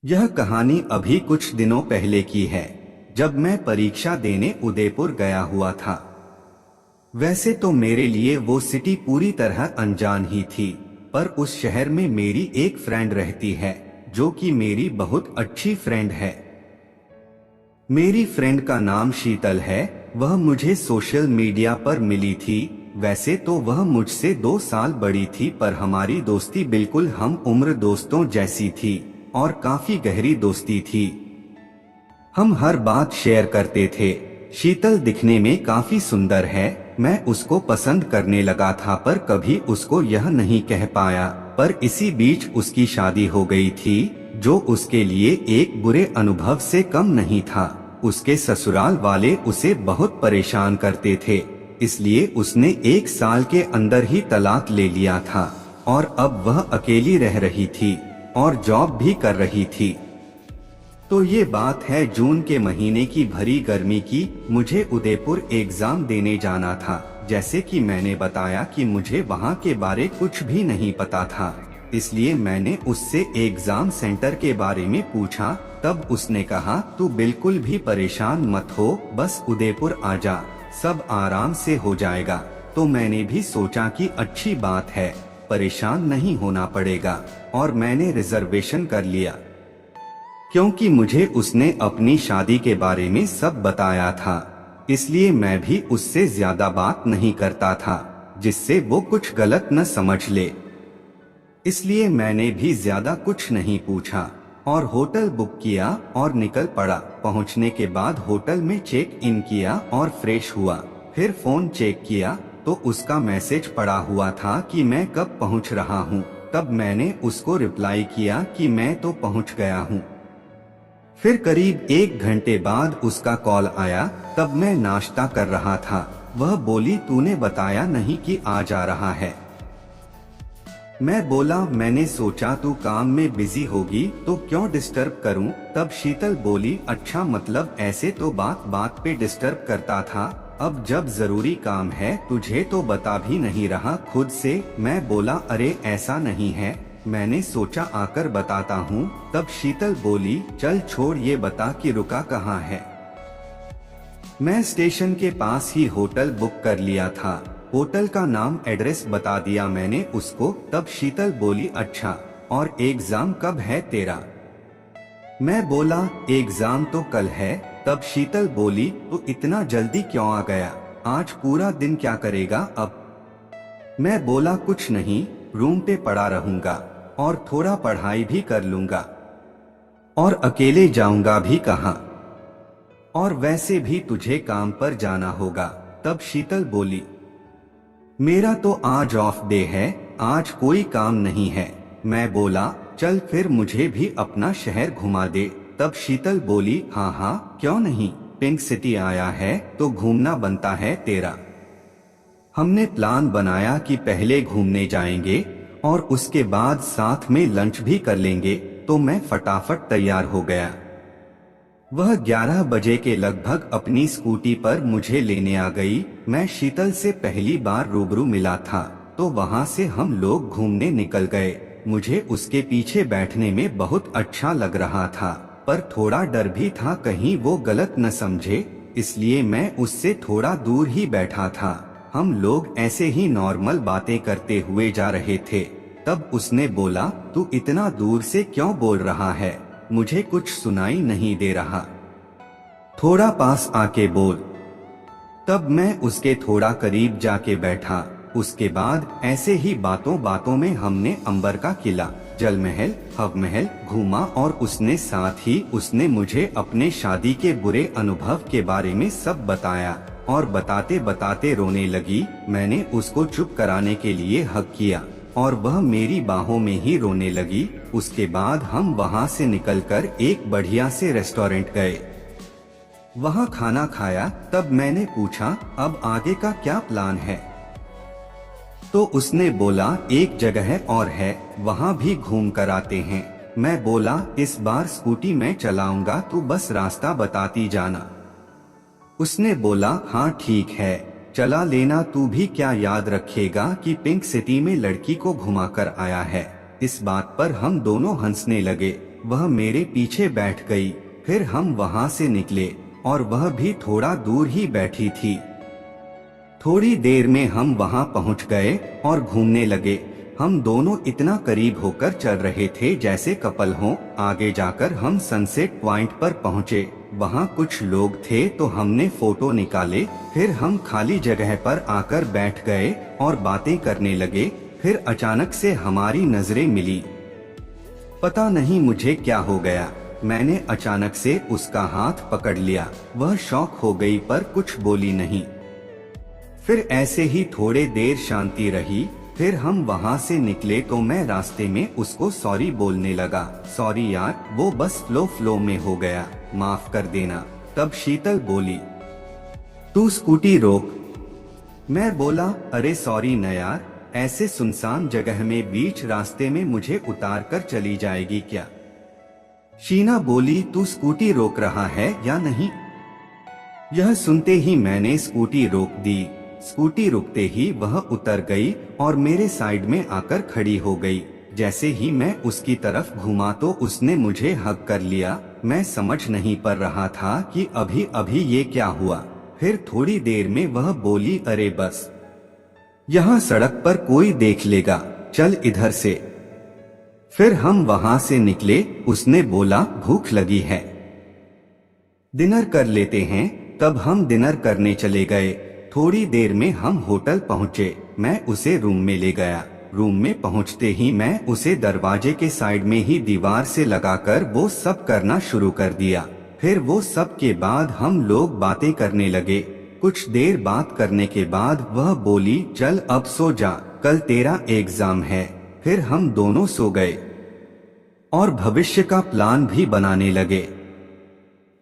यह कहानी अभी कुछ दिनों पहले की है, जब मैं परीक्षा देने उदयपुर गया हुआ था। वैसे तो मेरे लिए वो सिटी पूरी तरह अनजान ही थी, पर उस शहर में मेरी एक फ्रेंड रहती है, जो कि मेरी बहुत अच्छी फ्रेंड है। मेरी फ्रेंड का नाम शीतल है। वह मुझे सोशल मीडिया पर मिली थी। वैसे तो वह मुझसे 2 साल बड़ी थी, पर हमारी दोस्ती बिल्कुल हम उम्र दोस्तों जैसी थी और काफी गहरी दोस्ती थी। हम हर बात शेयर करते थे। शीतल दिखने में काफी सुंदर है। मैं उसको पसंद करने लगा था, पर कभी उसको यह नहीं कह पाया। पर इसी बीच उसकी शादी हो गई थी, जो उसके लिए एक बुरे अनुभव से कम नहीं था। उसके ससुराल वाले उसे बहुत परेशान करते थे, इसलिए उसने 1 साल के अंदर ही तलाक ले लिया था और अब वह अकेली रह रही थी और जॉब भी कर रही थी। तो ये बात है जून के महीने की भरी गर्मी की। मुझे उदयपुर एग्जाम देने जाना था। जैसे कि मैंने बताया कि मुझे वहाँ के बारे कुछ भी नहीं पता था, इसलिए मैंने उससे एग्जाम सेंटर के बारे में पूछा। तब उसने कहा, तू बिल्कुल भी परेशान मत हो, बस उदयपुर आ जा, सब आराम से हो जाएगा। तो मैंने भी सोचा कि अच्छी बात है, परेशान नहीं होना पड़ेगा, और मैंने रिजर्वेशन कर लिया, क्योंकि मुझे उसने अपनी शादी के बारे में सब बताया था। इसलिए मैं भी उससे ज्यादा बात नहीं करता था, जिससे वो कुछ गलत न समझ ले। इसलिए मैंने भी ज्यादा कुछ नहीं पूछा और होटल बुक किया और निकल पड़ा। पहुंचने के बाद होटल में चेक इन किया और फ्रेश हुआ। फिर फोन चेक किया तो उसका मैसेज पड़ा हुआ था कि मैं कब पहुंच रहा हूं। तब मैंने उसको रिप्लाई किया कि मैं तो पहुंच गया हूं। फिर करीब 1 घंटे बाद उसका कॉल आया। तब मैं नाश्ता कर रहा था। वह बोली, तूने बताया नहीं कि आ जा रहा है। मैं बोला, मैंने सोचा तू काम में बिजी होगी तो क्यों डिस्टर्ब करूं। तब शीतल बोली, अच्छा, मतलब ऐसे तो बात बात पे डिस्टर्ब करता था, अब जब जरूरी काम है तुझे तो बता भी नहीं रहा खुद से। मैं बोला, अरे ऐसा नहीं है, मैंने सोचा आकर बताता हूँ। तब शीतल बोली, चल छोड़, ये बता कि रुका कहाँ है। मैं स्टेशन के पास ही होटल बुक कर लिया था। होटल का नाम एड्रेस बता दिया मैंने उसको। तब शीतल बोली, अच्छा, और एग्जाम कब है तेरा। मैं बोला, एग्जाम तो कल है। तब शीतल बोली, तो इतना जल्दी क्यों आ गया, आज पूरा दिन क्या करेगा अब। मैं बोला, कुछ नहीं, रूम पे पड़ा रहूंगा और थोड़ा पढ़ाई भी कर लूंगा, और अकेले जाऊंगा भी कहाँ, और वैसे भी तुझे काम पर जाना होगा। तब शीतल बोली, मेरा तो आज ऑफ डे है, आज कोई काम नहीं है। मैं बोला, चल फिर मुझे भी अपना शहर घुमा दे। तब शीतल बोली, हाँ हाँ, क्यों नहीं, पिंक सिटी आया है तो घूमना बनता है तेरा। हमने प्लान बनाया कि पहले घूमने जाएंगे और उसके बाद साथ में लंच भी कर लेंगे। तो मैं फटाफट तैयार हो गया। वह 11 बजे के लगभग अपनी स्कूटी पर मुझे लेने आ गई। मैं शीतल से पहली बार रूबरू मिला था, तो वहां से हम लोग घूमने निकल गए। मुझे उसके पीछे बैठने में बहुत अच्छा लग रहा था, पर थोड़ा डर भी था कहीं वो गलत न समझे, इसलिए मैं उससे थोड़ा दूर ही बैठा था। हम लोग ऐसे ही नॉर्मल बातें करते हुए जा रहे थे। तब उसने बोला, तू इतना दूर से क्यों बोल रहा है, मुझे कुछ सुनाई नहीं दे रहा, थोड़ा पास आके बोल। तब मैं उसके थोड़ा करीब जाके बैठा। उसके बाद ऐसे ही बातों बातों में हमने अंबर का किला, जल महल, हव महल घूमा, और उसने साथ ही उसने मुझे अपने शादी के बुरे अनुभव के बारे में सब बताया, और बताते बताते रोने लगी। मैंने उसको चुप कराने के लिए हक किया और वह मेरी बाहों में ही रोने लगी। उसके बाद हम वहां से निकलकर एक बढ़िया से रेस्टोरेंट गए, वहां खाना खाया। तब मैंने पूछा, अब आगे का क्या प्लान है। तो उसने बोला, एक जगह और है, वहां भी घूम कर आते हैं। मैं बोला, इस बार स्कूटी मैं चलाऊंगा, तू बस रास्ता बताती जाना। उसने बोला, हाँ ठीक है, चला लेना, तू भी क्या याद रखेगा कि पिंक सिटी में लड़की को घुमाकर आया है। इस बात पर हम दोनों हंसने लगे। वह मेरे पीछे बैठ गई। फिर हम वहां से निकले और वह भी थोड़ा दूर ही बैठी थी। थोड़ी देर में हम वहां पहुंच गए और घूमने लगे। हम दोनों इतना करीब होकर चल रहे थे जैसे कपल हों। आगे जाकर हम सनसेट पॉइंट पर पहुंचे। वहां कुछ लोग थे तो हमने फोटो निकाले। फिर हम खाली जगह पर आकर बैठ गए और बातें करने लगे। फिर अचानक से हमारी नजरें मिली। पता नहीं मुझे क्या हो गया, मैंने अचानक से उसका हाथ पकड़ लिया। वह शॉक हो गई पर कुछ बोली नहीं। फिर ऐसे ही थोड़े देर शांति रही। फिर हम वहां से निकले तो मैं रास्ते में उसको सॉरी बोलने लगा। सॉरी यार, वो बस फ्लो में हो गया, माफ कर देना। तब शीतल बोली, तू स्कूटी रोक। मैं बोला, अरे सॉरी न यार, ऐसे सुनसान जगह में बीच रास्ते में मुझे उतार कर चली जाएगी क्या? शीना बोली, तू स्कूटी रोक रहा है या नहीं? यह सुनते ही मैंने स्कूटी रोक दी। स्कूटी रुकते ही वह उतर गई और मेरे साइड में आकर खड़ी हो गई। जैसे ही मैं उसकी तरफ घूमा तो उसने मुझे हग कर लिया। मैं समझ नहीं पा रहा था कि अभी अभी ये क्या हुआ। फिर थोड़ी देर में वह बोली, अरे बस, यहाँ सड़क पर कोई देख लेगा, चल इधर से। फिर हम वहां से निकले। उसने बोला, भूख लगी है, डिनर कर लेते हैं। तब हम डिनर करने चले गए। थोड़ी देर में हम होटल पहुंचे। मैं उसे रूम में ले गया। रूम में पहुंचते ही मैं उसे दरवाजे के साइड में ही दीवार से लगाकर वो सब करना शुरू कर दिया। फिर वो सब के बाद हम लोग बातें करने लगे। कुछ देर बात करने के बाद वह बोली, चल अब सो जा, कल तेरा एग्जाम है। फिर हम दोनों सो गए और भविष्य का प्लान भी बनाने लगे।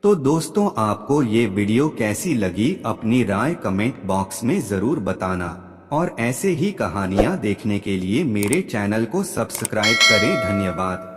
तो दोस्तों, आपको ये वीडियो कैसी लगी अपनी राय कमेंट बॉक्स में जरूर बताना और ऐसे ही कहानियाँ देखने के लिए मेरे चैनल को सब्सक्राइब करें। धन्यवाद।